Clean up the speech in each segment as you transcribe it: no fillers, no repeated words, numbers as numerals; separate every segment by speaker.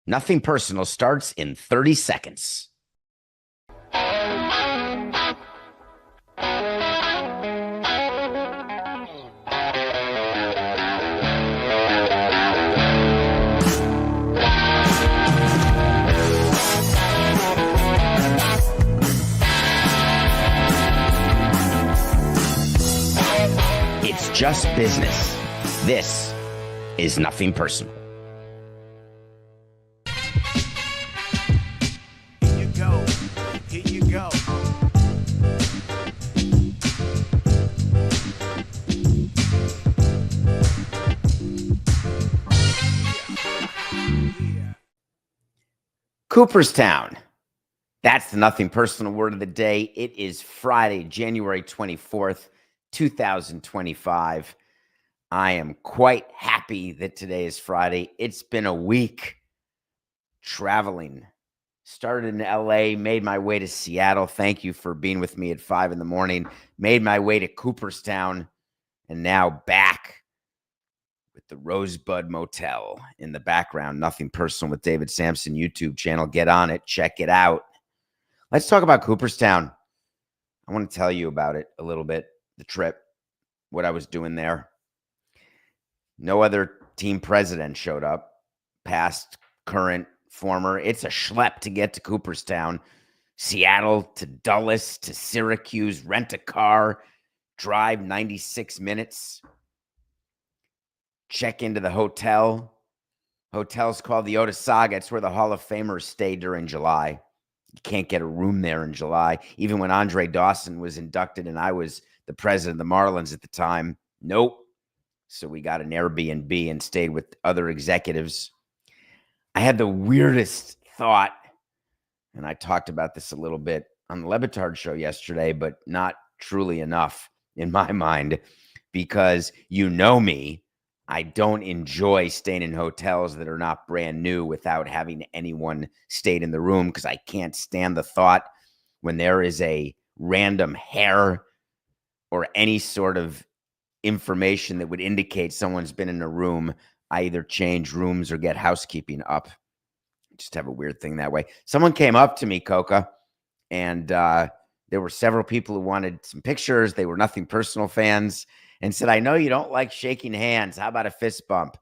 Speaker 1: Nothing Personal starts in 30 seconds. It's just business. This is Nothing Personal.
Speaker 2: Here you go. Here you go.
Speaker 1: Cooperstown. That's the Nothing Personal word of the day. It is Friday, January 24th, 2025. I am quite happy that today is Friday. It's been a week traveling. Started in LA, made my way to Seattle. Thank you for being with me at 5 in the morning. Made my way to Cooperstown, and now back with the Rosebud Motel in the background. Nothing Personal with David Samson YouTube channel. Get on it. Check it out. Let's talk about Cooperstown. I want to tell you about it a little bit, the trip, what I was doing there. No other team president showed up, past, current, former. It's a schlep to get to Cooperstown. Seattle to Dulles to Syracuse, rent a car, drive 96 minutes, check into the hotel. Hotel's called the Otesaga. It's where the Hall of Famers stay during July. You can't get a room there in July. Even when Andre Dawson was inducted and I was the president of the Marlins at the time, nope. So we got an Airbnb and stayed with other executives. I had the weirdest thought, and I talked about this a little bit on the Lebitard show yesterday, but not truly enough in my mind, because you know me, I don't enjoy staying in hotels that are not brand new without having anyone stayed in the room, because I can't stand the thought when there is a random hair or any sort of information that would indicate someone's been in a room. I either change rooms or get housekeeping up. I just have a weird thing that way. Someone came up to me, Coca, and there were several people who wanted some pictures. They were Nothing Personal fans and said, I know you don't like shaking hands. How about a fist bump?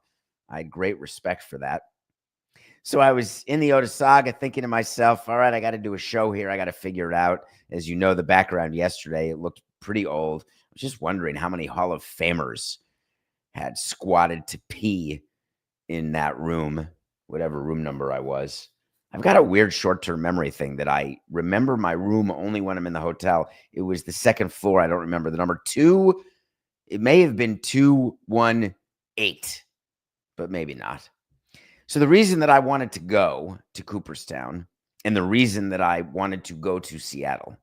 Speaker 1: I had great respect for that. So I was in the Otesaga thinking to myself, all right, I got to do a show here. I got to figure it out. As you know, the background yesterday, it looked pretty old. I was just wondering how many Hall of Famers had squatted to pee in that room, whatever room number I was. I've got a weird short-term memory thing that I remember my room only when I'm in the hotel. It was the second floor. I don't remember the number 2. It may have been 218, but maybe not. So the reason that I wanted to go to Cooperstown and the reason that I wanted to go to Seattle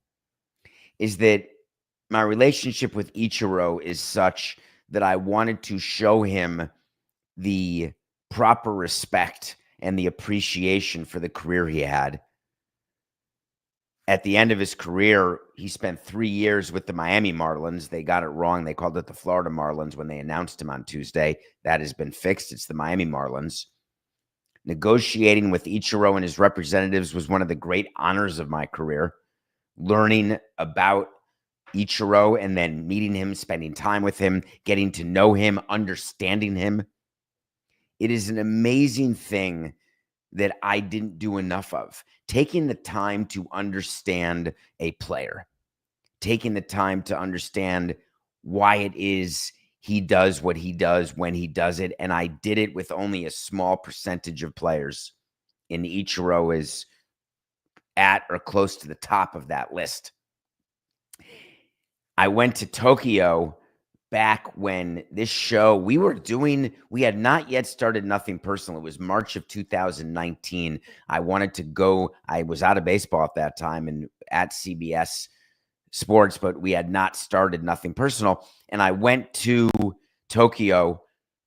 Speaker 1: is that my relationship with Ichiro is such that I wanted to show him the proper respect and the appreciation for the career he had. At the end of his career, he spent 3 years with the Miami Marlins. They got it wrong. They called it the Florida Marlins when they announced him on Tuesday. That has been fixed. It's the Miami Marlins. Negotiating with Ichiro and his representatives was one of the great honors of my career. Learning about Ichiro and then meeting him, spending time with him, getting to know him, understanding him. It is an amazing thing that I didn't do enough of. Taking the time to understand a player, taking the time to understand why it is he does what he does when he does it. And I did it with only a small percentage of players. And Ichiro is at or close to the top of that list. I went to Tokyo back when this show we had not yet started Nothing Personal. It was March of 2019. I wanted to go. I was out of baseball at that time and at CBS Sports, but we had not started Nothing Personal. And I went to Tokyo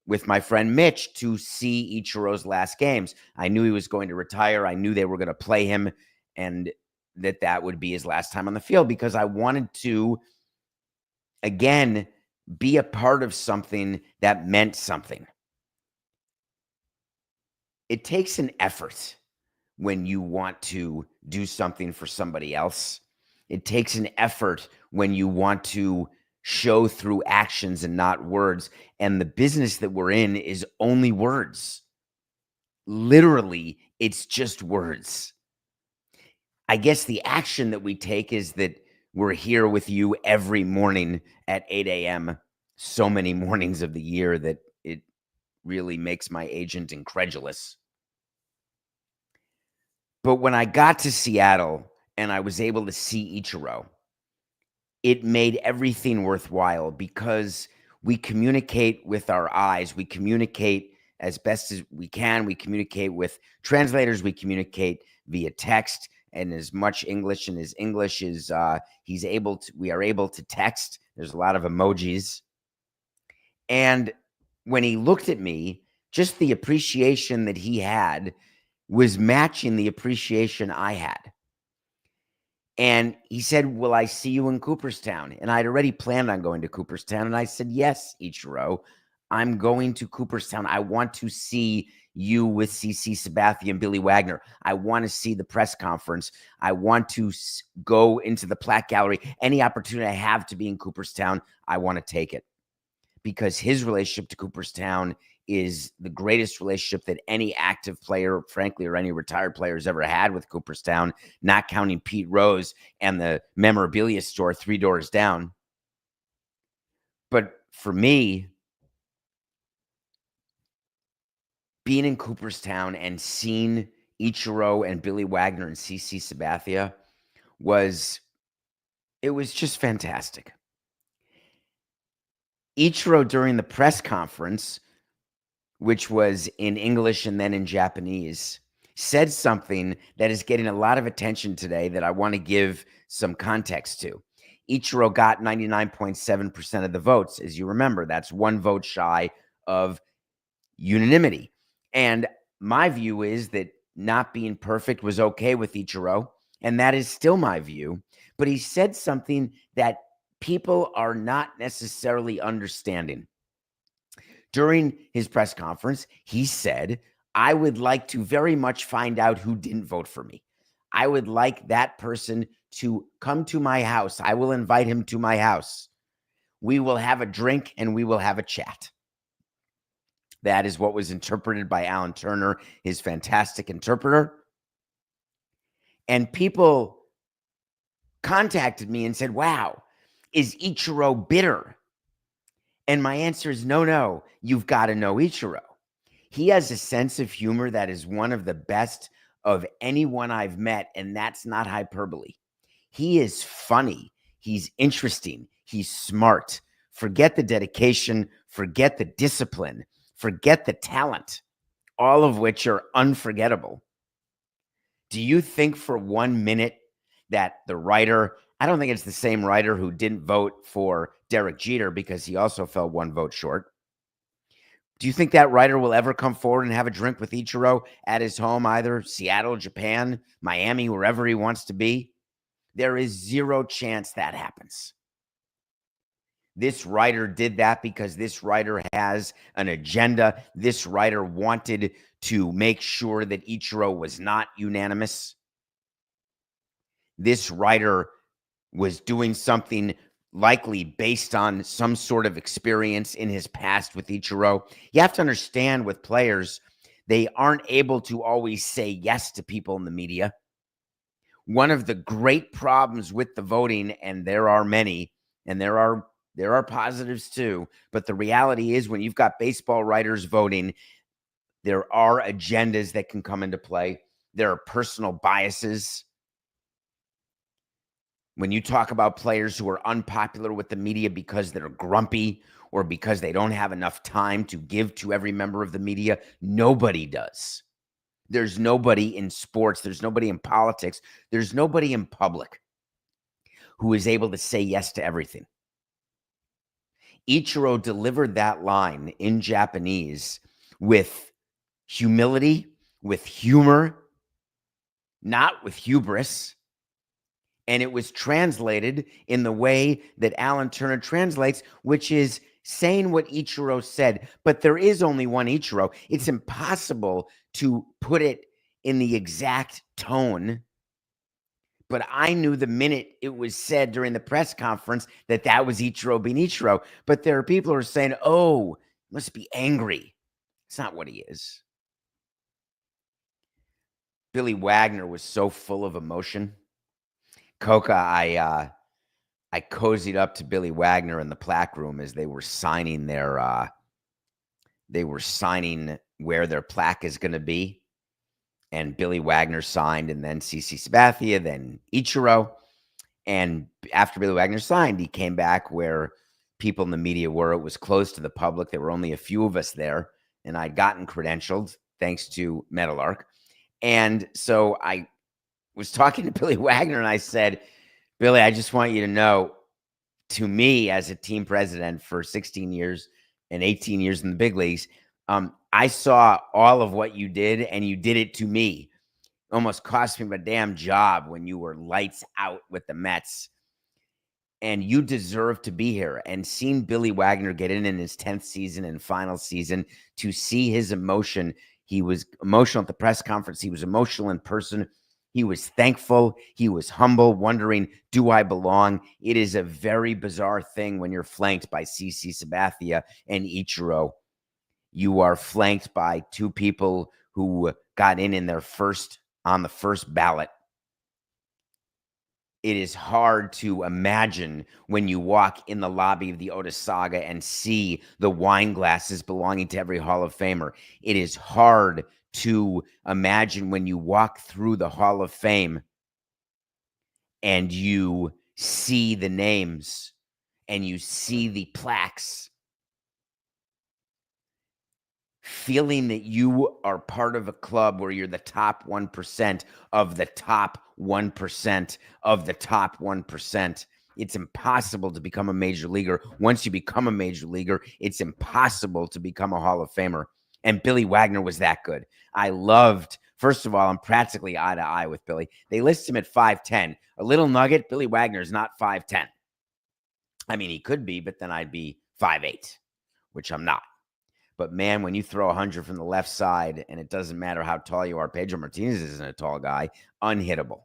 Speaker 1: with my friend Mitch to see Ichiro's last games. I knew he was going to retire. I knew they were going to play him and that would be his last time on the field, because I wanted to, again, be a part of something that meant something. it takes an effort when you want to do something for somebody else. It takes an effort when you want to show through actions and not words. And the business that we're in is only words. Literally, it's just words. I guess the action that we take is that we're here with you every morning at 8 a.m. So many mornings of the year that it really makes my agent incredulous. But when I got to Seattle and I was able to see Ichiro, it made everything worthwhile because we communicate with our eyes. We communicate as best as we can. We communicate with translators. We communicate via text, and as much English and as English is we are able to text. There's a lot of emojis. And when he looked at me, just the appreciation that he had was matching the appreciation I had. And he said, will I see you in Cooperstown? And I'd already planned on going to Cooperstown. And I said, yes, Ichiro, I'm going to Cooperstown. I want to see you with CC Sabathia and Billy Wagner. I want to see the press conference. I want to go into the plaque gallery. Any opportunity I have to be in Cooperstown, I want to take it. Because his relationship to Cooperstown is the greatest relationship that any active player, frankly, or any retired player has ever had with Cooperstown, not counting Pete Rose and the memorabilia store 3 doors down. But for me, being in Cooperstown and seeing Ichiro and Billy Wagner and CC Sabathia was just fantastic. Ichiro, during the press conference, which was in English and then in Japanese, said something that is getting a lot of attention today that I want to give some context to. Ichiro got 99.7% of the votes. As you remember, that's 1 vote shy of unanimity. And my view is that not being perfect was okay with Ichiro, and that is still my view. But he said something that people are not necessarily understanding. During his press conference, he said, I would like to very much find out who didn't vote for me. I would like that person to come to my house. I will invite him to my house. We will have a drink and we will have a chat. That is what was interpreted by Alan Turner, his fantastic interpreter. And people contacted me and said, wow, is Ichiro bitter? And my answer is no. You've got to know Ichiro. He has a sense of humor that is one of the best of anyone I've met, and that's not hyperbole. He is funny. He's interesting. He's smart. Forget the dedication. Forget the discipline. Forget the talent, all of which are unforgettable. Do you think for 1 minute that the writer, I don't think it's the same writer who didn't vote for Derek Jeter because he also fell 1 vote short. Do you think that writer will ever come forward and have a drink with Ichiro at his home, either Seattle, Japan, Miami, wherever he wants to be? There is 0 chance that happens. This writer did that because this writer has an agenda. This writer wanted to make sure that Ichiro was not unanimous. This writer was doing something likely based on some sort of experience in his past with Ichiro. You have to understand with players, they aren't able to always say yes to people in the media. One of the great problems with the voting, and there are many, and there are positives too, but the reality is when you've got baseball writers voting, there are agendas that can come into play. There are personal biases. When you talk about players who are unpopular with the media because they're grumpy or because they don't have enough time to give to every member of the media, nobody does. There's nobody in sports. There's nobody in politics. There's nobody in public who is able to say yes to everything. Ichiro delivered that line in Japanese with humility, with humor, not with hubris. And it was translated in the way that Alan Turner translates, which is saying what Ichiro said, but there is only one Ichiro. It's impossible to put it in the exact tone. But I knew the minute it was said during the press conference that that was Ichiro being Ichiro. But there are people who are saying, oh, must be angry. It's not what he is. Billy Wagner was so full of emotion. Coca, I cozied up to Billy Wagner in the plaque room as they were signing where their plaque is going to be. And Billy Wagner signed, and then CC Sabathia, then Ichiro. And after Billy Wagner signed, he came back where people in the media were. It was closed to the public. There were only a few of us there, and I'd gotten credentialed thanks to Metalark. And so I was talking to Billy Wagner, and I said, Billy, I just want you to know, to me as a team president for 16 years and 18 years in the big leagues, I saw all of what you did, and you did it to me. Almost cost me my damn job when you were lights out with the Mets. And you deserve to be here. And seeing Billy Wagner get in his 10th season and final season, to see his emotion. He was emotional at the press conference. He was emotional in person. He was thankful. He was humble, wondering, do I belong? It is a very bizarre thing when you're flanked by CC Sabathia and Ichiro. You are flanked by two people who got in on the first ballot. It is hard to imagine when you walk in the lobby of the Otis Saga and see the wine glasses belonging to every Hall of Famer. It is hard to imagine when you walk through the Hall of Fame and you see the names and you see the plaques, feeling that you are part of a club where you're the top 1% of the top 1% of the top 1%. It's impossible to become a major leaguer. Once you become a major leaguer, it's impossible to become a Hall of Famer. And Billy Wagner was that good. First of all, I'm practically eye to eye with Billy. They list him at 5'10". A little nugget, Billy Wagner is not 5'10". I mean, he could be, but then I'd be 5'8", which I'm not. But man, when you throw 100 from the left side, and it doesn't matter how tall you are, Pedro Martinez isn't a tall guy, unhittable.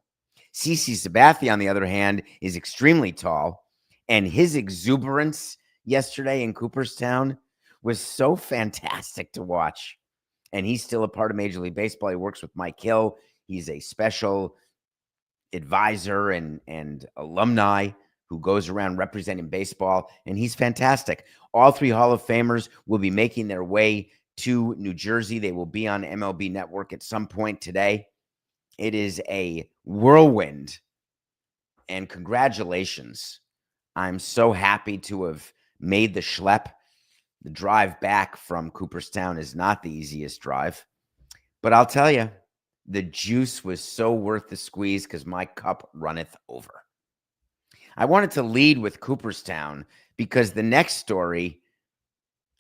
Speaker 1: CC Sabathia, on the other hand, is extremely tall, and his exuberance yesterday in Cooperstown was so fantastic to watch. And he's still a part of Major League Baseball. He works with Mike Hill. He's a special advisor and alumni who goes around representing baseball, and he's fantastic. All three Hall of Famers will be making their way to New Jersey. They will be on MLB Network at some point today. It is a whirlwind, and congratulations. I'm so happy to have made the schlep. The drive back from Cooperstown is not the easiest drive, but I'll tell you, the juice was so worth the squeeze because my cup runneth over. I wanted to lead with Cooperstown because the next story,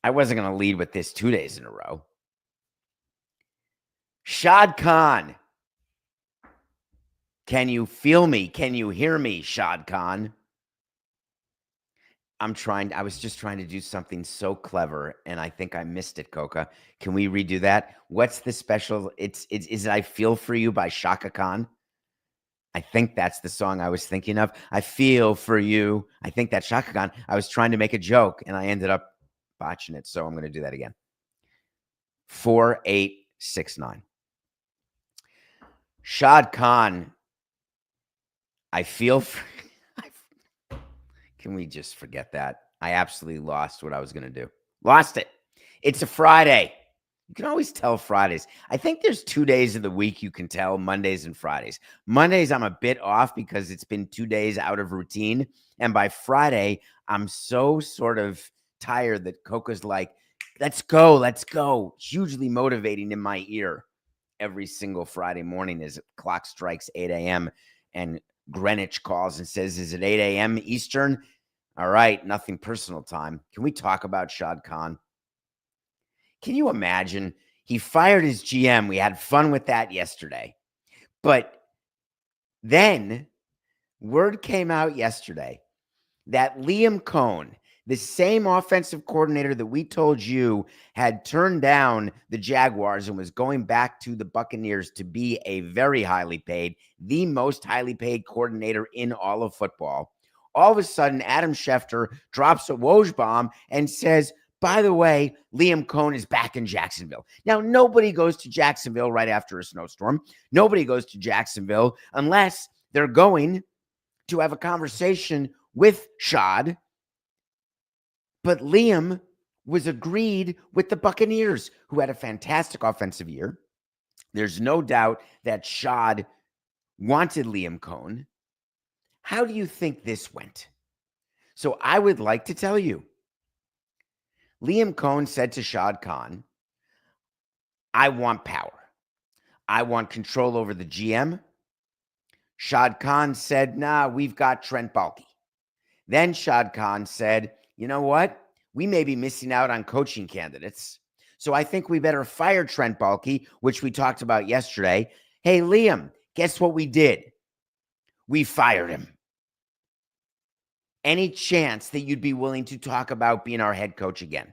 Speaker 1: I wasn't going to lead with this 2 days in a row. Shad Khan. Can you feel me? Can you hear me, Shad Khan? I was just trying to do something so clever, and I think I missed it, Coca. Can we redo that? What's the special? Is it I Feel For You by Shaka Khan? I think that's the song I was thinking of. I Feel For You. I think that's Shaka Khan. I was trying to make a joke, and I ended up botching it, so I'm going to do that again. 4869. Shad Khan, I Feel For... Can we just forget that? I absolutely lost what I was going to do. Lost it. It's a Friday. You can always tell Fridays. I think there's 2 days of the week you can tell, Mondays and Fridays. Mondays, I'm a bit off because it's been 2 days out of routine. And by Friday, I'm so sort of tired that Coca's like, let's go, let's go. Hugely motivating in my ear every single Friday morning as the clock strikes 8 a.m. and Greenwich calls and says, is it 8 a.m. Eastern? All right, nothing personal time. Can we talk about Shad Khan? Can you imagine? He fired his GM. We had fun with that yesterday. But then word came out yesterday that Liam Coen, The same offensive coordinator that we told you had turned down the Jaguars and was going back to the Buccaneers to be a very highly paid, the most highly paid coordinator in all of football. All of a sudden, Adam Schefter drops a Woj bomb and says, by the way, Liam Coen is back in Jacksonville. Now, nobody goes to Jacksonville right after a snowstorm. Nobody goes to Jacksonville unless they're going to have a conversation with Shad. But Liam was agreed with the Buccaneers, who had a fantastic offensive year. There's no doubt that Shad wanted Liam Coen. How do you think this went? So I would like to tell you, Liam Coen said to Shad Khan, I want power. I want control over the GM. Shad Khan said, nah, we've got Trent Baalke. Then Shad Khan said, you know what? We may be missing out on coaching candidates. So I think we better fire Trent Baalke, which we talked about yesterday. Hey, Liam, guess what we did? We fired him. Any chance that you'd be willing to talk about being our head coach again?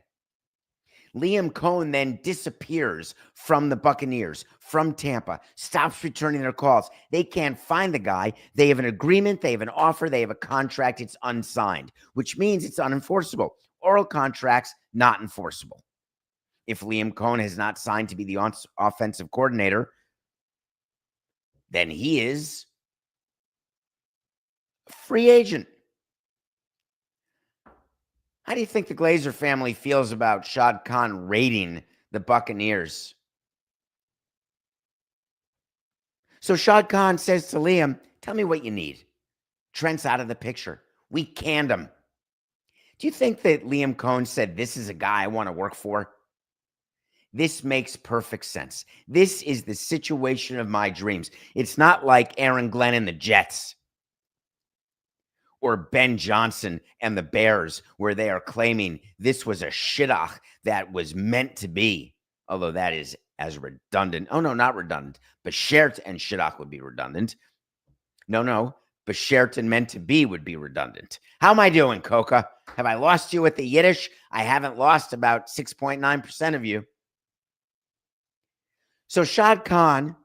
Speaker 1: Liam Coen then disappears from the Buccaneers, from Tampa, stops returning their calls. They can't find the guy. They have an agreement. They have an offer. They have a contract. It's unsigned, which means it's unenforceable. Oral contracts, not enforceable. If Liam Coen has not signed to be the offensive coordinator, then he is a free agent. How do you think the Glazer family feels about Shad Khan raiding the Buccaneers? So Shad Khan says to Liam, tell me what you need. Trent's out of the picture. We canned him. Do you think that Liam Coen said, this is a guy I want to work for? This makes perfect sense. This is the situation of my dreams. It's not like Aaron Glenn and the Jets or Ben Johnson and the Bears, where they are claiming this was a shidduch that was meant to be, although that is as redundant. Oh, no, not redundant. Beshert and shidduch would be redundant. No. Beshert and meant to be would be redundant. How am I doing, Coca? Have I lost you with the Yiddish? I haven't lost about 6.9% of you. So Shad Khan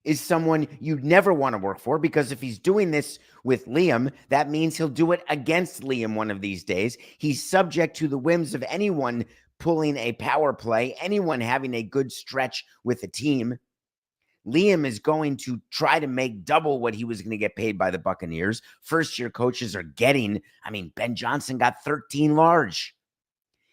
Speaker 1: is someone you'd never want to work for, because if he's doing this with Liam, that means he'll do it against Liam one of these days. He's subject to the whims of anyone pulling a power play, anyone having a good stretch with a team. Liam is going to try to make double what he was going to get paid by the Buccaneers. First-year coaches are getting, Ben Johnson got 13 large.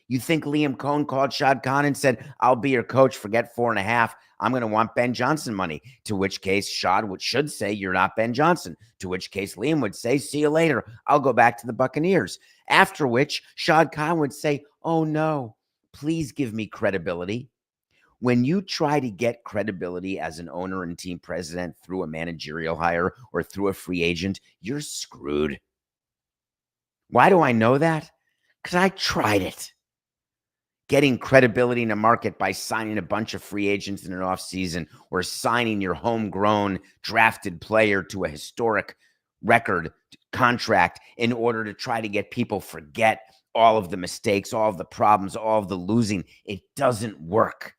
Speaker 1: You think Liam Coen called Shad Khan and said, I'll be your coach, forget 4.5. I'm going to want Ben Johnson money. To which case Shad should say, you're not Ben Johnson. To which case Liam would say, see you later. I'll go back to the Buccaneers. After which Shad Khan would say, oh no, please give me credibility. When you try to get credibility as an owner and team president through a managerial hire or through a free agent, you're screwed. Why do I know that? Because I tried it. Getting credibility in a market by signing a bunch of free agents in an offseason or signing your homegrown drafted player to a historic record contract in order to try to get people forget all of the mistakes, all of the problems, all of the losing. It doesn't work.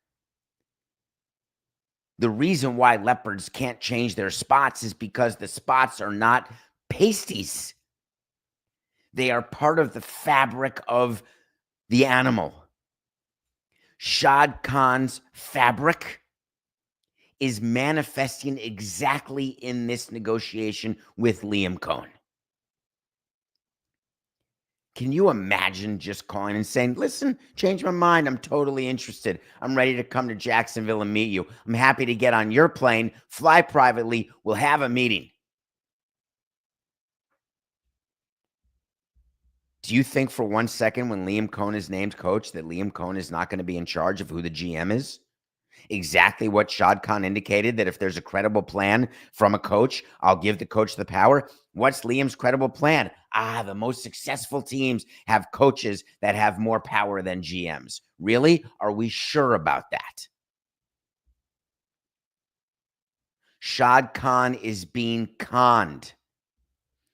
Speaker 1: The reason why leopards can't change their spots is because the spots are not pasties. They are part of the fabric of the animal. Shad Khan's fabric is manifesting exactly in this negotiation with Liam Coen. Can you imagine just calling and saying, listen, change my mind. I'm totally interested. I'm ready to come to Jacksonville and meet you. I'm happy to get on your plane, fly privately. We'll have a meeting. Do you think for 1 second when Liam Coen is named coach that Liam Coen is not going to be in charge of who the GM is? Exactly what Shad Khan indicated, that if there's a credible plan from a coach, I'll give the coach the power. What's Liam's credible plan? The most successful teams have coaches that have more power than GMs. Really? Are we sure about that? Shad Khan is being conned.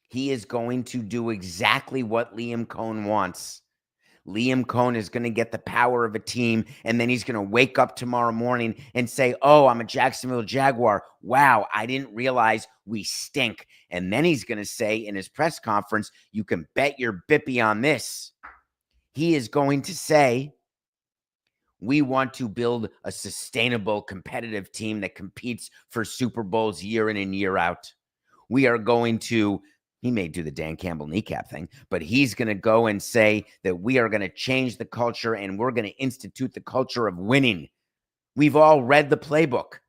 Speaker 1: He is going to do exactly what Liam Coen wants. Liam Coen is going to get the power of a team, and then he's going to wake up tomorrow morning and say, oh, I'm a Jacksonville Jaguar. Wow, I didn't realize we stink. And then he's going to say in his press conference, you can bet your bippy on this. He is going to say, we want to build a sustainable, competitive team that competes for Super Bowls year in and year out. We are going to, he may do the Dan Campbell kneecap thing, but he's going to go and say that we are going to change the culture and we're going to institute the culture of winning. We've all read the playbook.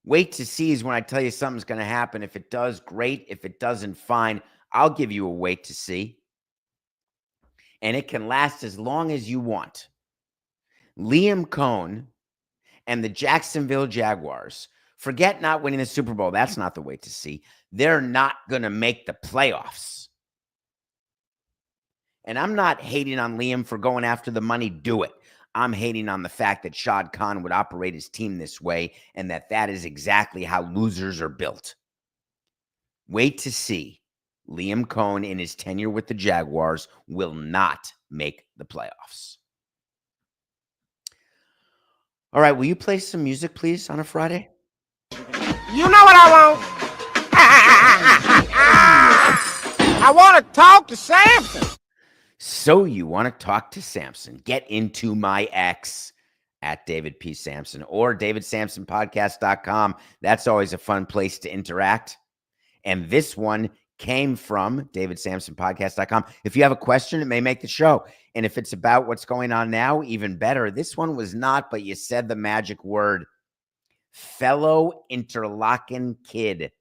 Speaker 1: Wait to see is when I tell you something's going to happen. If it does, great. If it doesn't, fine. I'll give you a wait to see. And it can last as long as you want. Liam Coen and the Jacksonville Jaguars, forget not winning the Super Bowl. That's not the wait to see. They're not going to make the playoffs. And I'm not hating on Liam for going after the money. Do it. I'm hating on the fact that Shad Khan would operate his team this way and that is exactly how losers are built. Wait to see. Liam Coen in his tenure with the Jaguars will not make the playoffs. All right, will you play some music, please, on a Friday?
Speaker 3: You know what I want? I want to talk to Samson.
Speaker 1: So you want to talk to Samson? Get into my X at David P. Samson or davidsamsonpodcast.com. That's always a fun place to interact. And this one came from davidsamsonpodcast.com. If you have a question, it may make the show. And if it's about what's going on now, even better. This one was not, but you said the magic word. Fellow Interlochen kid.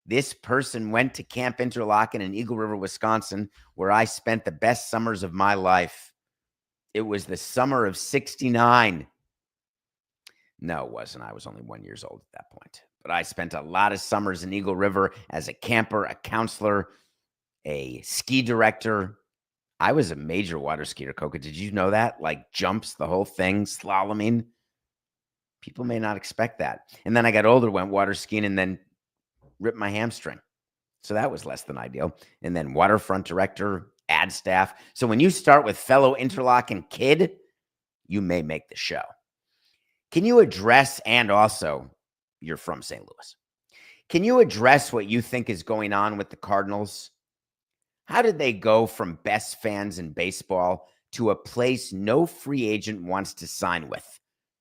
Speaker 1: This person went to Camp Interlochen in Eagle River, Wisconsin, where I spent the best summers of my life. It was the summer of '69. No, it wasn't. I was only 1 year old at that point. But I spent a lot of summers in Eagle River as a camper, a counselor, a ski director. I was a major water skier, Coca. Did you know that? Like jumps, the whole thing, slaloming. People may not expect that. And then I got older, went water skiing, and then ripped my hamstring. So that was less than ideal. And then waterfront director, ad staff. So when you start with fellow Interlochen kid, you may make the show. Can you address, and also you're from St. Louis, can you address what you think is going on with the Cardinals? How did they go from best fans in baseball to a place no free agent wants to sign with?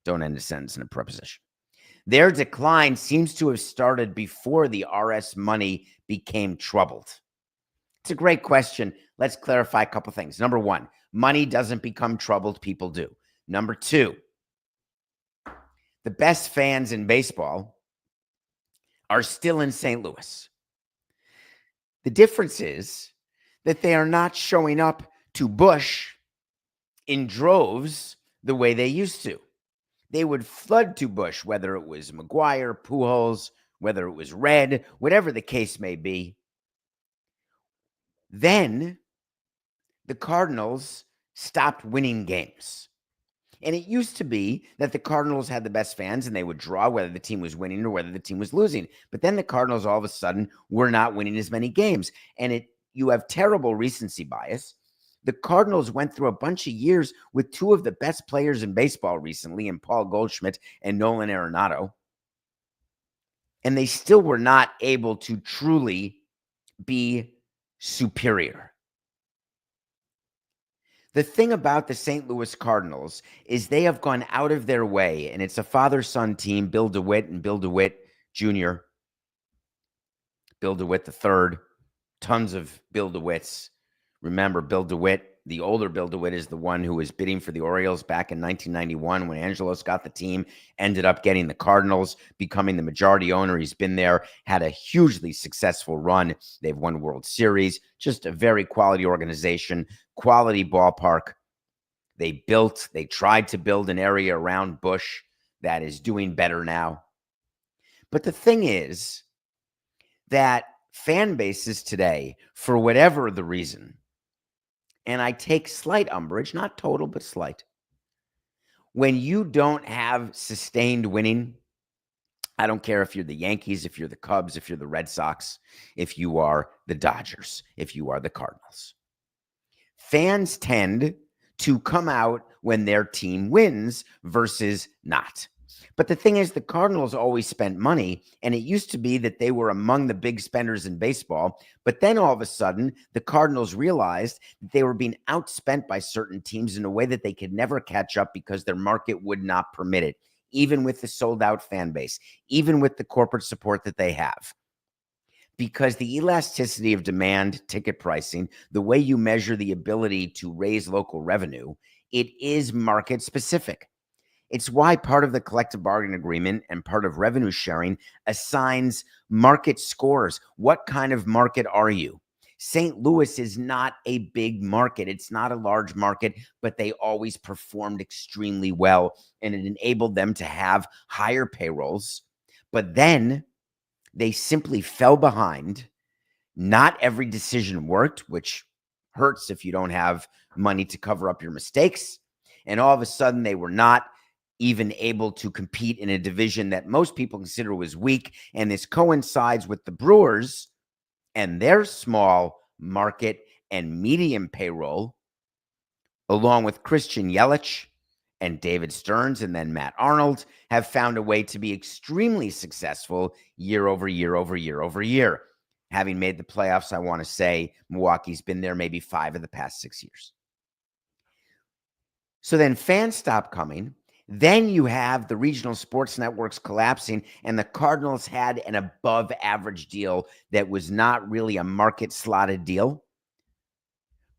Speaker 1: Don't end a sentence in a preposition. Their decline seems to have started before the RS money became troubled. It's a great question. Let's clarify a couple things. Number one, money doesn't become troubled. People do. Number two, the best fans in baseball are still in St. Louis. The difference is that they are not showing up to Busch in droves the way they used to. They would flood to Busch, whether it was McGuire, Pujols, whether it was Red, whatever the case may be. Then the Cardinals stopped winning games. And it used to be that the Cardinals had the best fans and they would draw whether the team was winning or whether the team was losing. But then the Cardinals all of a sudden were not winning as many games. And you have terrible recency bias. The Cardinals went through a bunch of years with two of the best players in baseball recently, in Paul Goldschmidt and Nolan Arenado. And they still were not able to truly be superior. The thing about the St. Louis Cardinals is they have gone out of their way, and it's a father-son team, Bill DeWitt and Bill DeWitt Jr., Bill DeWitt III, tons of Bill DeWitts. Remember, Bill DeWitt, the older Bill DeWitt, is the one who was bidding for the Orioles back in 1991 when Angelos got the team, ended up getting the Cardinals, becoming the majority owner. He's been there, had a hugely successful run. They've won World Series, just a very quality organization, quality ballpark. They tried to build an area around Busch that is doing better now. But the thing is that fan bases today, for whatever the reason, and I take slight umbrage, not total, but slight. When you don't have sustained winning, I don't care if you're the Yankees, if you're the Cubs, if you're the Red Sox, if you are the Dodgers, if you are the Cardinals. Fans tend to come out when their team wins versus not. But the thing is, the Cardinals always spent money, and it used to be that they were among the big spenders in baseball. But then all of a sudden, the Cardinals realized that they were being outspent by certain teams in a way that they could never catch up because their market would not permit it, even with the sold-out fan base, even with the corporate support that they have. Because the elasticity of demand, ticket pricing, the way you measure the ability to raise local revenue, it is market specific. It's why part of the collective bargaining agreement and part of revenue sharing assigns market scores. What kind of market are you? St. Louis is not a big market. It's not a large market, but they always performed extremely well, and it enabled them to have higher payrolls. But then they simply fell behind. Not every decision worked, which hurts if you don't have money to cover up your mistakes. And all of a sudden, they were not even able to compete in a division that most people consider was weak. And this coincides with the Brewers and their small market and medium payroll, along with Christian Yelich and David Stearns and then Matt Arnold, have found a way to be extremely successful year over year over year over year. Having made the playoffs, I want to say Milwaukee's been there maybe 5 of the past 6 years. So then fans stop coming. Then you have the regional sports networks collapsing, and the Cardinals had an above average deal that was not really a market slotted deal,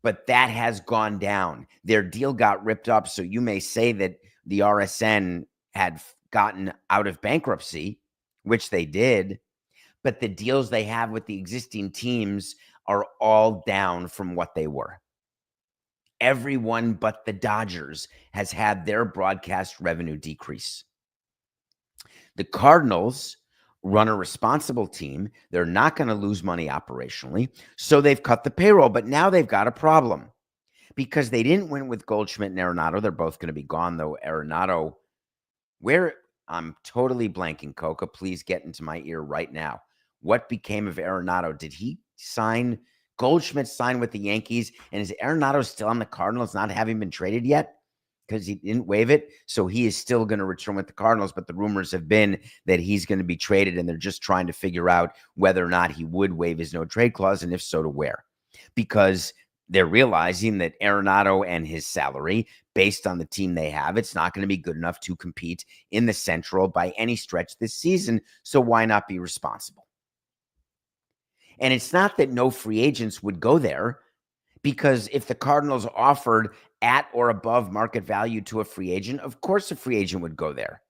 Speaker 1: but that has gone down. Their deal got ripped up. So you may say that the RSN had gotten out of bankruptcy, which they did, but the deals they have with the existing teams are all down from what they were. Everyone but the Dodgers has had their broadcast revenue decrease. The Cardinals run a responsible team. They're not going to lose money operationally, so they've cut the payroll. But now they've got a problem because they didn't win with Goldschmidt and Arenado. They're both going to be gone, though. Arenado, I'm totally blanking, Coca. Please get into my ear right now. What became of Arenado? Did he sign? Goldschmidt signed with the Yankees, and is Arenado still on the Cardinals, not having been traded yet? Because he didn't waive it, so he is still going to return with the Cardinals, but the rumors have been that he's going to be traded, and they're just trying to figure out whether or not he would waive his no-trade clause, and if so, to where. Because they're realizing that Arenado and his salary, based on the team they have, it's not going to be good enough to compete in the Central by any stretch this season, so why not be responsible? And it's not that no free agents would go there, because if the Cardinals offered at or above market value to a free agent, of course a free agent would go there.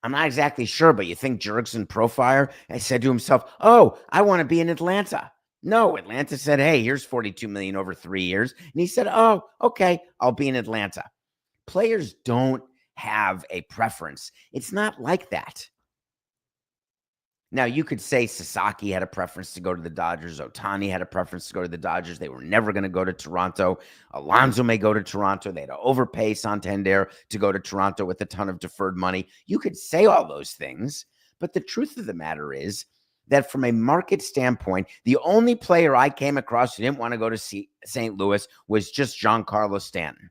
Speaker 1: I'm not exactly sure, but you think Jurickson Profire said to himself, oh, I want to be in Atlanta. No, Atlanta said, hey, here's $42 million over 3 years. And he said, oh, okay, I'll be in Atlanta. Players don't have a preference. It's not like that. Now, you could say Sasaki had a preference to go to the Dodgers. Ohtani had a preference to go to the Dodgers. They were never going to go to Toronto. Alonso may go to Toronto. They had to overpay Santander to go to Toronto with a ton of deferred money. You could say all those things, but the truth of the matter is that from a market standpoint, the only player I came across who didn't want to go to St. Louis was just Giancarlo Stanton.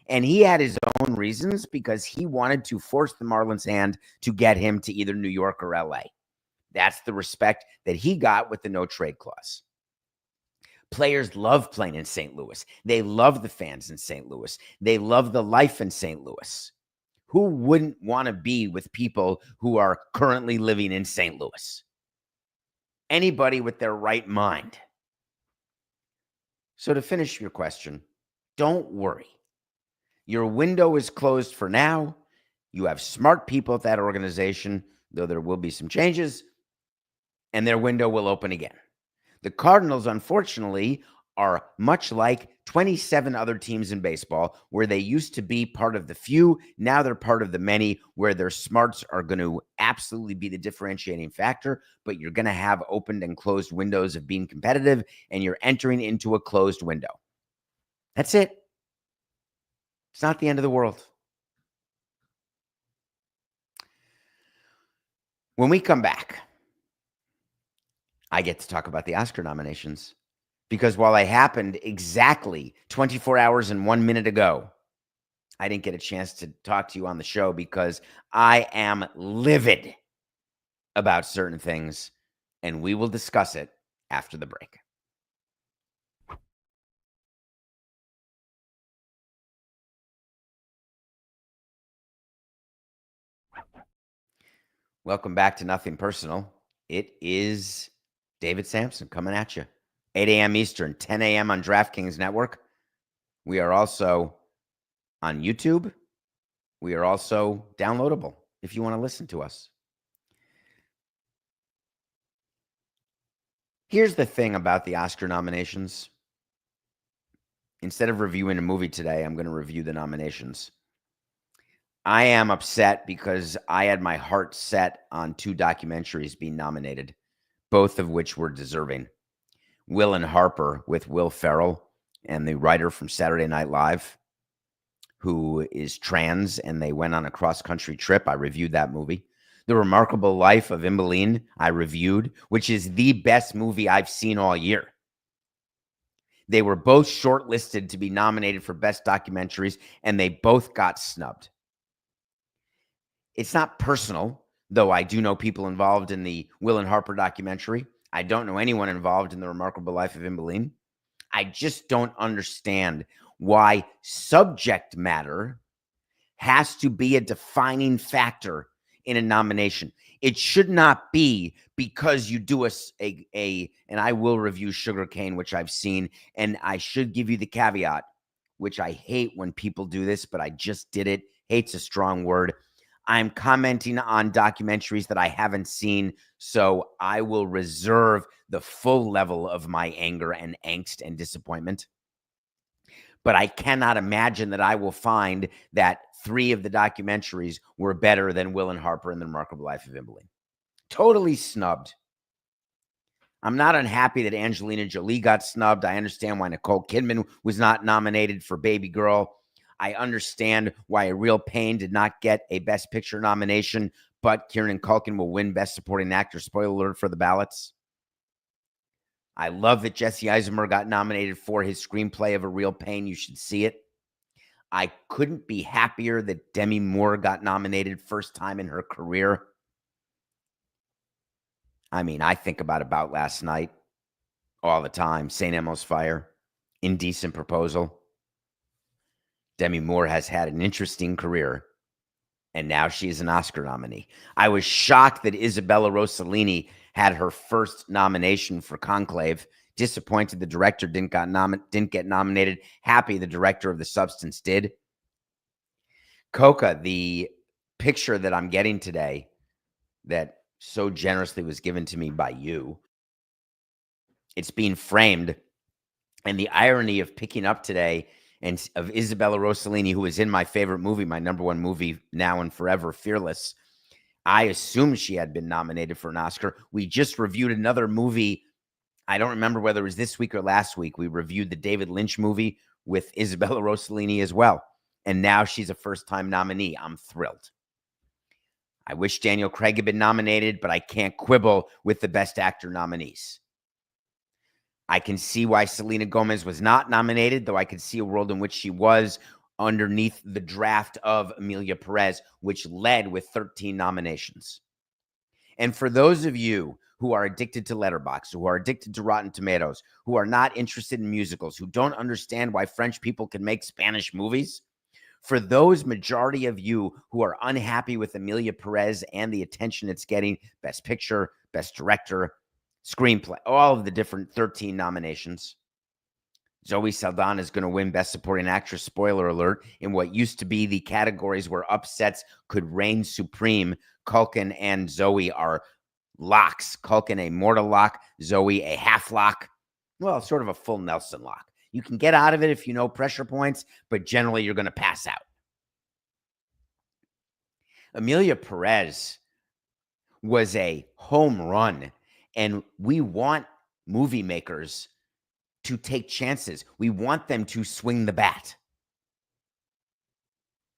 Speaker 1: And he had his own reasons because he wanted to force the Marlins' hand to get him to either New York or LA. That's the respect that he got with the no-trade clause. Players love playing in St. Louis. They love the fans in St. Louis. They love the life in St. Louis. Who wouldn't want to be with people who are currently living in St. Louis? Anybody with their right mind. So to finish your question, don't worry. Your window is closed for now. You have smart people at that organization, though there will be some changes, and their window will open again. The Cardinals, unfortunately, are much like 27 other teams in baseball, where they used to be part of the few. Now they're part of the many, where their smarts are going to absolutely be the differentiating factor, but you're going to have opened and closed windows of being competitive, and you're entering into a closed window. That's it. It's not the end of the world. When we come back, I get to talk about the Oscar nominations because while they happened exactly 24 hours and 1 minute ago, I didn't get a chance to talk to you on the show because I am livid about certain things, and we will discuss it after the break. Welcome back to Nothing Personal. It is David Samson coming at you. 8 a.m. Eastern, 10 a.m. on DraftKings Network. We are also on YouTube. We are also downloadable if you want to listen to us. Here's the thing about the Oscar nominations. Instead of reviewing a movie today, I'm going to review the nominations. I am upset because I had my heart set on 2 documentaries being nominated, both of which were deserving. Will and Harper with Will Ferrell and the writer from Saturday Night Live, who is trans, and they went on a cross-country trip. I reviewed that movie. The Remarkable Life of Emmeline, I reviewed, which is the best movie I've seen all year. They were both shortlisted to be nominated for Best Documentaries, and they both got snubbed. It's not personal, though I do know people involved in the Will and Harper documentary. I don't know anyone involved in The Remarkable Life of Emmeline. I just don't understand why subject matter has to be a defining factor in a nomination. It should not be because you do and I will review Sugarcane, which I've seen, and I should give you the caveat, which I hate when people do this, but I just did it. Hate's a strong word. I'm commenting on documentaries that I haven't seen, so I will reserve the full level of my anger and angst and disappointment. But I cannot imagine that I will find that 3 of the documentaries were better than Will and Harper and The Remarkable Life of Emmeline. Totally snubbed. I'm not unhappy that Angelina Jolie got snubbed. I understand why Nicole Kidman was not nominated for Baby Girl. I understand why A Real Pain did not get a Best Picture nomination, but Kieran Culkin will win Best Supporting Actor. Spoiler alert for the ballots. I love that Jesse Eisenberg got nominated for his screenplay of A Real Pain. You should see it. I couldn't be happier that Demi Moore got nominated first time in her career. I mean, I think about Last Night all the time. St. Elmo's Fire, Indecent Proposal. Demi Moore has had an interesting career, and now she is an Oscar nominee. I was shocked that Isabella Rossellini had her first nomination for Conclave. Disappointed the director didn't get nominated. Happy the director of The Substance did. Coca, the picture that I'm getting today that so generously was given to me by you, it's being framed. And the irony of picking up today and of Isabella Rossellini, who is in my favorite movie, my number 1 movie now and forever, Fearless. I assumed she had been nominated for an Oscar. We just reviewed another movie. I don't remember whether it was this week or last week. We reviewed the David Lynch movie with Isabella Rossellini as well. And now she's a first-time nominee. I'm thrilled. I wish Daniel Craig had been nominated, but I can't quibble with the Best Actor nominees. I can see why Selena Gomez was not nominated, though I could see a world in which she was underneath the draft of Emilia Perez, which led with 13 nominations. And for those of you who are addicted to Letterboxd, who are addicted to Rotten Tomatoes, who are not interested in musicals, who don't understand why French people can make Spanish movies, for those majority of you who are unhappy with Emilia Perez and the attention it's getting, Best Picture, Best Director, Screenplay, all of the different 13 nominations, Zoe Saldana is going to win Best Supporting Actress, spoiler alert, in what used to be the categories where upsets could reign supreme. Culkin and Zoe are locks. Culkin a mortal lock, Zoe a half lock. Well, sort of a full Nelson lock. You can get out of it if you know pressure points, but generally you're going to pass out. Emilia Perez was a home run, and we want movie makers to take chances. We want them to swing the bat.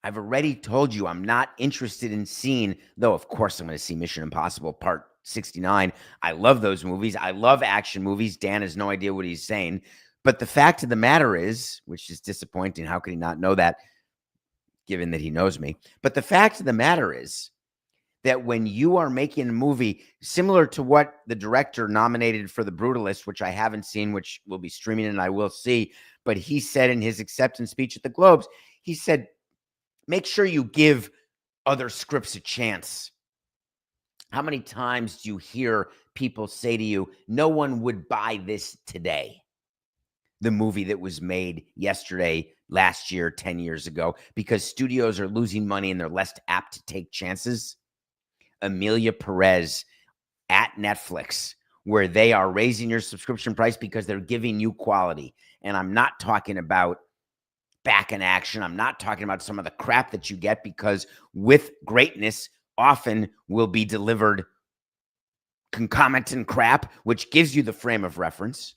Speaker 1: I've already told you I'm not interested in seeing, though of course I'm going to see Mission Impossible Part 69. I love those movies. I love action movies. Dan has no idea what he's saying. But the fact of the matter is, which is disappointing, how could he not know that, given that he knows me? But the fact of the matter is that when you are making a movie similar to what the director nominated for The Brutalist, which I haven't seen, which will be streaming and I will see, but he said in his acceptance speech at the Globes, he said, make sure you give other scripts a chance. How many times do you hear people say to you, no one would buy this today? The movie that was made yesterday, last year, 10 years ago, because studios are losing money and they're less apt to take chances. Amelia Perez at Netflix, where they are raising your subscription price because they're giving you quality. And I'm not talking about Back in Action. I'm not talking about some of the crap that you get, because with greatness often will be delivered concomitant crap, which gives you the frame of reference.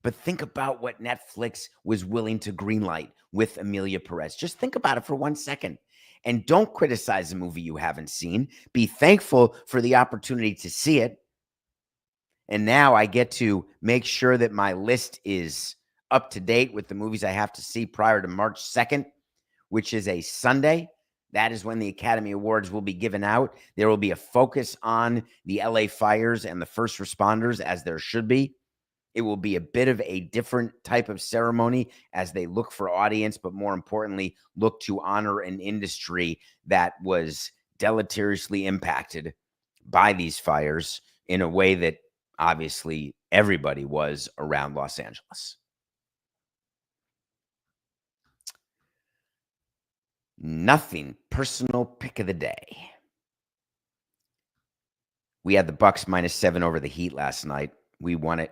Speaker 1: But think about what Netflix was willing to greenlight with Amelia Perez. Just think about it for 1 second. And don't criticize a movie you haven't seen. Be thankful for the opportunity to see it. And now I get to make sure that my list is up to date with the movies I have to see prior to March 2nd, which is a Sunday. That is when the Academy Awards will be given out. There will be a focus on the LA fires and the first responders, as there should be. It will be a bit of a different type of ceremony as they look for audience, but more importantly, look to honor an industry that was deleteriously impacted by these fires in a way that obviously everybody was around Los Angeles. Nothing personal pick of the day. We had the Bucks -7 over the Heat last night. We won it.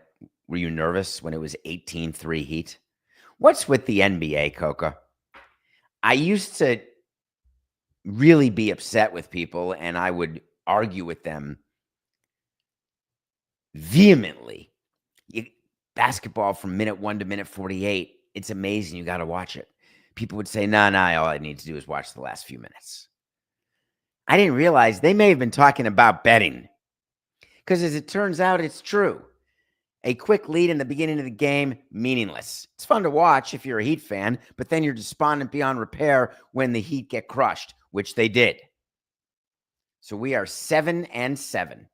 Speaker 1: Were you nervous when it was 18-3 Heat? What's with the NBA, Coca? I used to really be upset with people, and I would argue with them vehemently. Basketball from minute 1 to minute 48, it's amazing. You got to watch it. People would say, nah, all I need to do is watch the last few minutes. I didn't realize they may have been talking about betting, because as it turns out, it's true. A quick lead in the beginning of the game, meaningless. It's fun to watch if you're a Heat fan, but then you're despondent beyond repair when the Heat get crushed, which they did. So we are 7-7.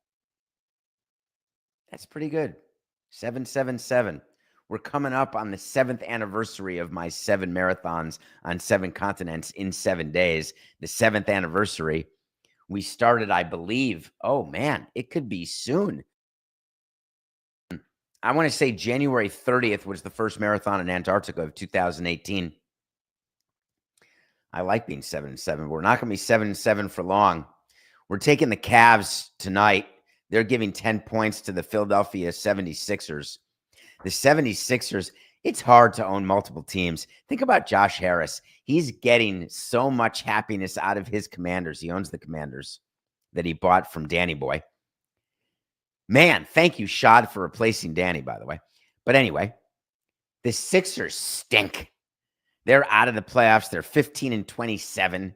Speaker 1: That's pretty good. 7-7-7. We're coming up on the 7th anniversary of my 7 marathons on 7 continents in 7 days. The 7th anniversary. We started, I believe, oh man, it could be soon. I want to say January 30th was the first marathon in Antarctica of 2018. I like being 7-7. We're not going to be 7-7 for long. We're taking the Cavs tonight. They're giving 10 points to the Philadelphia 76ers. The 76ers, it's hard to own multiple teams. Think about Josh Harris. He's getting so much happiness out of his Commanders. He owns the Commanders that he bought from Danny Boy. Man, thank you, Shad, for replacing Danny, by the way. But anyway, the Sixers stink. They're out of the playoffs. They're 15-27.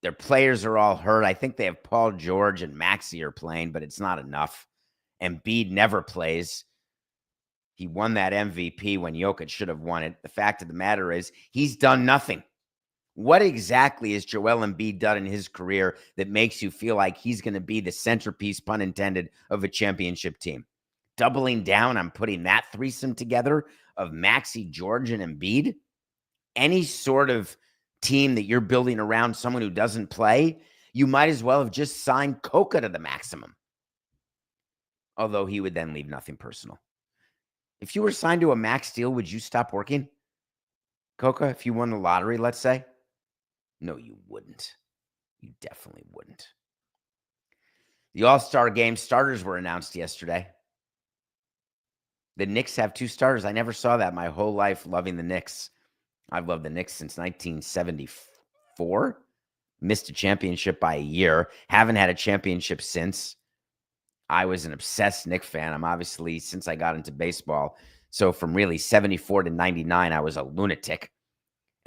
Speaker 1: Their players are all hurt. I think they have Paul George and Maxey are playing, but it's not enough. Embiid never plays. He won that MVP when Jokic should have won it. The fact of the matter is he's done nothing. What exactly has Joel Embiid done in his career that makes you feel like he's going to be the centerpiece, pun intended, of a championship team? Doubling down on putting that threesome together of Maxey, George, and Embiid? Any sort of team that you're building around someone who doesn't play, you might as well have just signed Coca to the maximum. Although he would then leave nothing personal. If you were signed to a max deal, would you stop working? Coca, if you won the lottery, let's say? No, you wouldn't. You definitely wouldn't. The All-Star Game starters were announced yesterday. The Knicks have 2 starters. I never saw that my whole life, loving the Knicks. I've loved the Knicks since 1974. Missed a championship by a year. Haven't had a championship since. I was an obsessed Knicks fan. I'm obviously, since I got into baseball. So from really 74 to 99, I was a lunatic.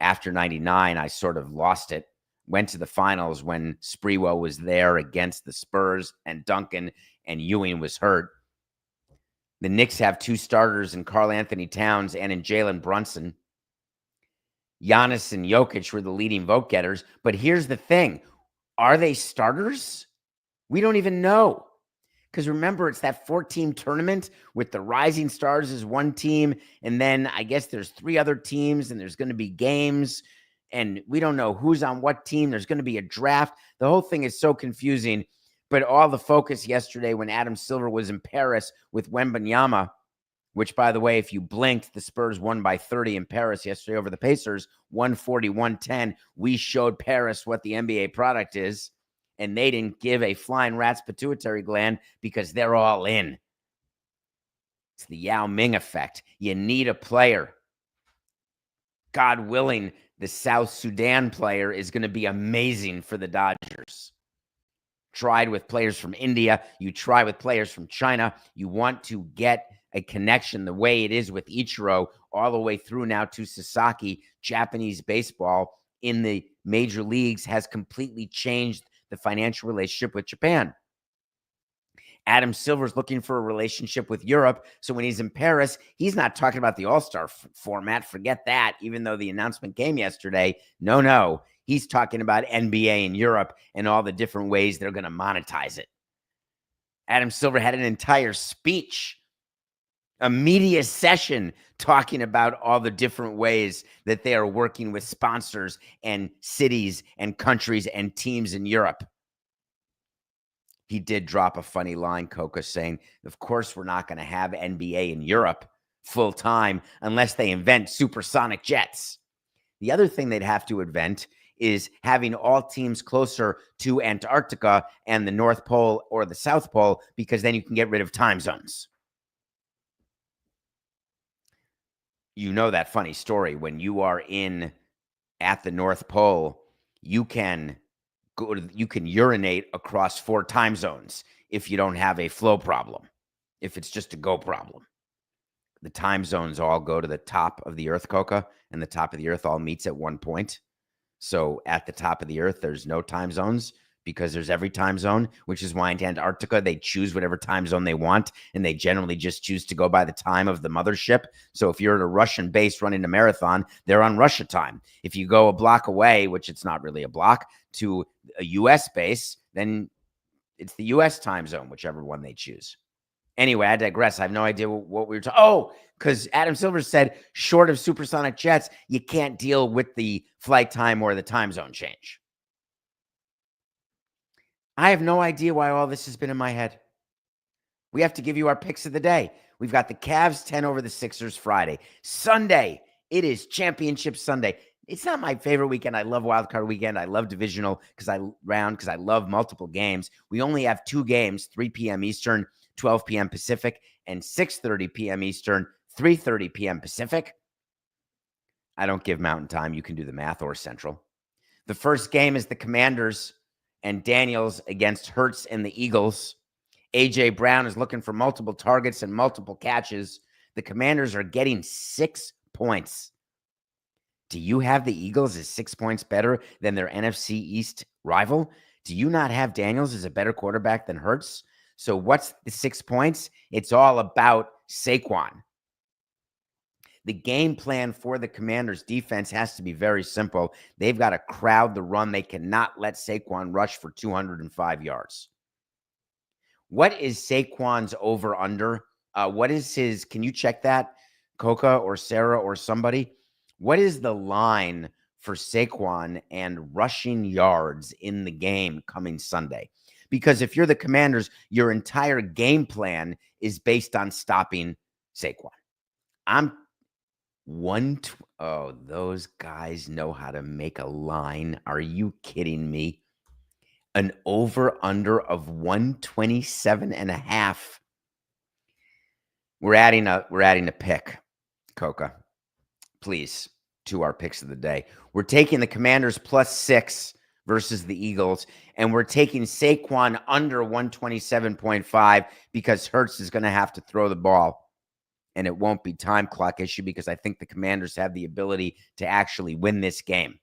Speaker 1: After 99, I sort of lost it. went to the finals when Sprewell was there against the Spurs and Duncan and Ewing was hurt. The Knicks have 2 starters in Karl Anthony Towns and in Jalen Brunson. Giannis and Jokic were the leading vote getters. But here's the thing. Are they starters? We don't even know. Because remember, it's that 4-team tournament with the Rising Stars as one team. And then I guess there's 3 other teams and there's going to be games. And we don't know who's on what team. There's going to be a draft. The whole thing is so confusing. But all the focus yesterday when Adam Silver was in Paris with Wembanyama, which, by the way, if you blinked, the Spurs won by 30 in Paris yesterday over the Pacers, 140-110. We showed Paris what the NBA product is, and they didn't give a flying rat's pituitary gland because they're all in. It's the Yao Ming effect. You need a player. God willing, the South Sudan player is going to be amazing for the Dodgers. Tried with players from India. You try with players from China. You want to get a connection the way it is with Ichiro all the way through now to Sasaki. Japanese baseball in the major leagues has completely changed the financial relationship with Japan. Adam Silver's looking for a relationship with Europe. So when he's in Paris, he's not talking about the All-Star format. Forget that, even though the announcement came yesterday. No. He's talking about NBA in Europe and all the different ways they're going to monetize it. Adam Silver had an entire speech, a media session, talking about all the different ways that they are working with sponsors and cities and countries and teams in Europe. He did drop a funny line, Coca, saying, of course, we're not going to have NBA in Europe full time unless they invent supersonic jets. The other thing they'd have to invent is having all teams closer to Antarctica and the North Pole or the South Pole, because then you can get rid of time zones. You know that funny story. When you are at the North Pole, you can urinate across 4 time zones if you don't have a flow problem, if it's just a go problem. The time zones all go to the top of the earth, Coca, and the top of the earth all meets at one point. So at the top of the earth, there's no time zones because there's every time zone, which is why in Antarctica, they choose whatever time zone they want, and they generally just choose to go by the time of the mothership. So if you're at a Russian base running a marathon, they're on Russia time. If you go a block away, which it's not really a block, to a U.S. base, then it's the U.S. time zone, whichever one they choose. Anyway, I digress. I have no idea what we were talking. Oh, because Adam Silver said, short of supersonic jets, you can't deal with the flight time or the time zone change. I have no idea why all this has been in my head. We have to give you our picks of the day. We've got the Cavs 10 over the Sixers Friday. Sunday, it is Championship Sunday. It's not my favorite weekend. I love wildcard weekend. I love divisional because I love multiple games. We only have 2 games, 3 p.m. Eastern, 12 p.m. Pacific, and 6:30 p.m. Eastern, 3:30 p.m. Pacific. I don't give Mountain Time. You can do the math, or Central. The first game is the Commanders and Daniels against Hurts and the Eagles. A.J. Brown is looking for multiple targets and multiple catches. The Commanders are getting 6 points. Do you have the Eagles as 6 points better than their NFC East rival? Do you not have Daniels as a better quarterback than Hurts? So what's the 6 points? It's all about Saquon. The game plan for the Commanders defense has to be very simple. They've got to crowd the run. They cannot let Saquon rush for 205 yards. What is Saquon's over-under? What is his, can you check that, Coca or Sarah or somebody? What is the line for Saquon and rushing yards in the game coming Sunday? Because if you're the Commanders, your entire game plan is based on stopping Saquon. Those guys know how to make a line. Are you kidding me? An over-under of 127.5. We're adding a pick, Coca, please, to our picks of the day. We're taking the Commanders +6 versus the Eagles, and we're taking Saquon under 127.5 because Hurts is going to have to throw the ball. And it won't be time clock issue because I think the Commanders have the ability to actually win this game.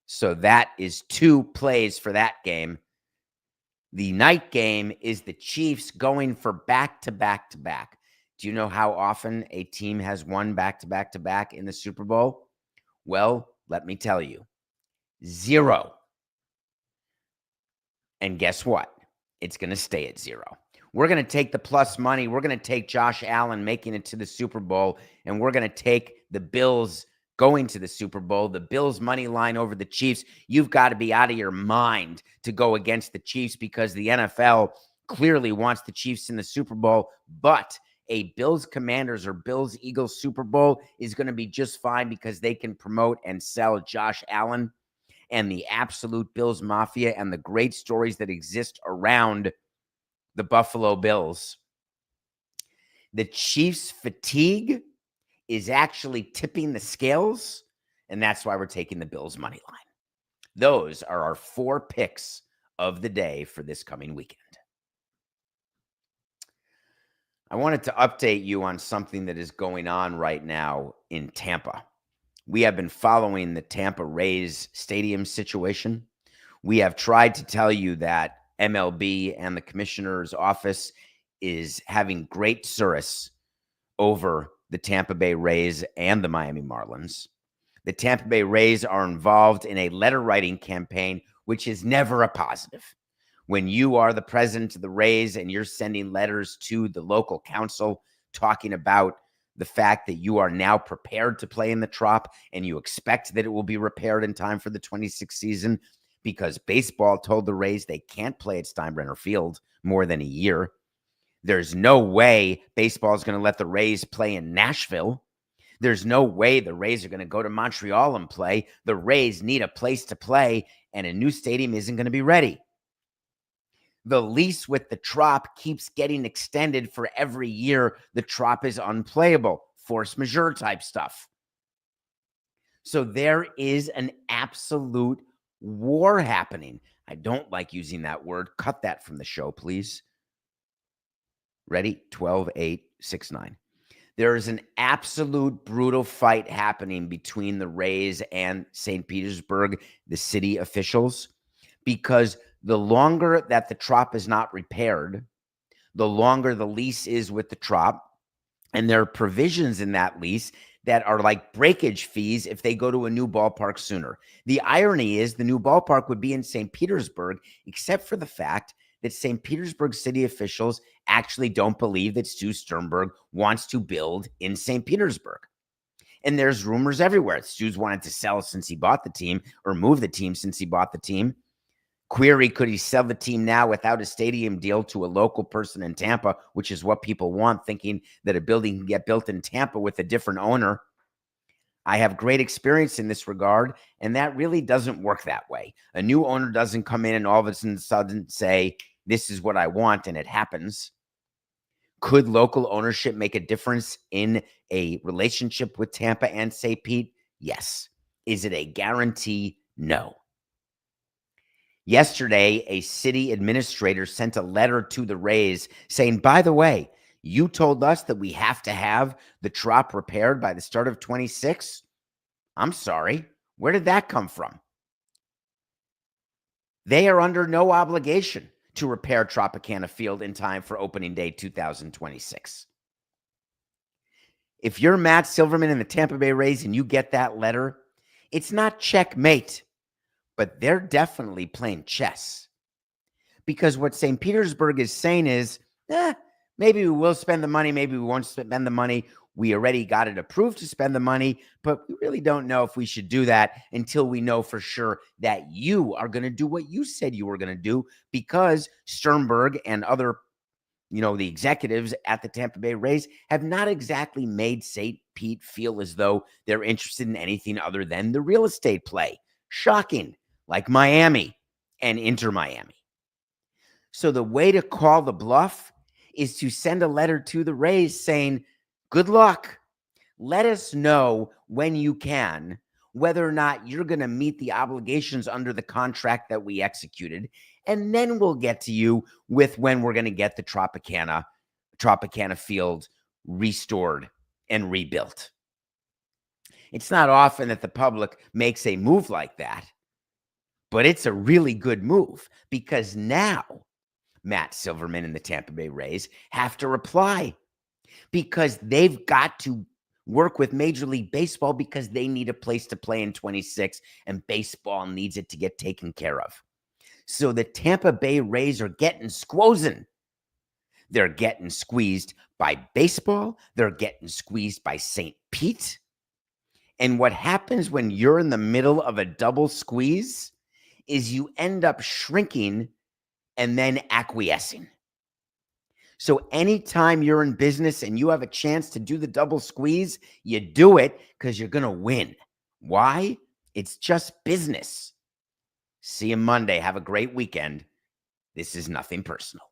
Speaker 1: So that is 2 plays for that game. The night game is the Chiefs going for back-to-back-to-back. Do you know how often a team has won back-to-back-to-back in the Super Bowl? Well, let me tell you, 0. And guess what? It's going to stay at 0. We're going to take the plus money. We're going to take Josh Allen making it to the Super Bowl, and we're going to take the Bills going to the Super Bowl, the Bills money line over the Chiefs. You've got to be out of your mind to go against the Chiefs because the NFL clearly wants the Chiefs in the Super Bowl, but a Bills Commanders or Bills Eagles Super Bowl is going to be just fine because they can promote and sell Josh Allen and the absolute Bills Mafia and the great stories that exist around the Buffalo Bills. The Chiefs' fatigue is actually tipping the scales, and that's why we're taking the Bills money line. Those are our 4 picks of the day for this coming weekend. I wanted to update you on something that is going on right now in Tampa. We have been following the Tampa Rays stadium situation. We have tried to tell you that MLB and the commissioner's office is having great service over the Tampa Bay Rays and the Miami Marlins. The Tampa Bay Rays are involved in a letter writing campaign, which is never a positive. When you are the president of the Rays and you're sending letters to the local council talking about the fact that you are now prepared to play in the Trop and you expect that it will be repaired in time for the 26th season because baseball told the Rays they can't play at Steinbrenner Field more than a year. There's no way baseball is going to let the Rays play in Nashville. There's no way the Rays are going to go to Montreal and play. The Rays need a place to play, and a new stadium isn't going to be ready. The lease with the Trop keeps getting extended for every year. The Trop is unplayable, force majeure type stuff. So there is an absolute war happening. I don't like using that word. Cut that from the show, please. Ready? 12, 8, 6, 9. There is an absolute brutal fight happening between the Rays and St. Petersburg, the city officials, because the longer that the Trop is not repaired, the longer the lease is with the Trop, and there are provisions in that lease that are like breakage fees if they go to a new ballpark sooner. The irony is the new ballpark would be in St. Petersburg, except for the fact that St. Petersburg city officials actually don't believe that Stu Sternberg wants to build in St. Petersburg. And there's rumors everywhere. Stu's wanted to sell since he bought the team or move the team since he bought the team. Query, could he sell the team now without a stadium deal to a local person in Tampa, which is what people want, thinking that a building can get built in Tampa with a different owner. I have great experience in this regard, and that really doesn't work that way. A new owner doesn't come in and all of a sudden say, this is what I want, and it happens. Could local ownership make a difference in a relationship with Tampa and St. Pete? Yes. Is it a guarantee? No. Yesterday, a city administrator sent a letter to the Rays saying, by the way, you told us that we have to have the Trop repaired by the start of 26. I'm sorry. Where did that come from? They are under no obligation to repair Tropicana Field in time for opening day 2026. If you're Matt Silverman in the Tampa Bay Rays and you get that letter, it's not checkmate, but they're definitely playing chess. Because what St. Petersburg is saying is, maybe we will spend the money, maybe we won't spend the money. We already got it approved to spend the money, but we really don't know if we should do that until we know for sure that you are going to do what you said you were going to do, because Sternberg and other, the executives at the Tampa Bay Rays have not exactly made St. Pete feel as though they're interested in anything other than the real estate play. Shocking, like Miami and Inter Miami. So the way to call the bluff is to send a letter to the Rays saying, good luck. Let us know when you can whether or not you're going to meet the obligations under the contract that we executed. And then we'll get to you with when we're going to get the Tropicana Field restored and rebuilt. It's not often that the public makes a move like that. But it's a really good move because now Matt Silverman and the Tampa Bay Rays have to reply because they've got to work with Major League Baseball because they need a place to play in 26 and baseball needs it to get taken care of. So the Tampa Bay Rays are getting squozen. They're getting squeezed by baseball. They're getting squeezed by St. Pete. And what happens when you're in the middle of a double squeeze is you end up shrinking and then acquiescing. So anytime you're in business and you have a chance to do the double squeeze, you do it because you're going to win. Why? It's just business. See you Monday. Have a great weekend. This is nothing personal.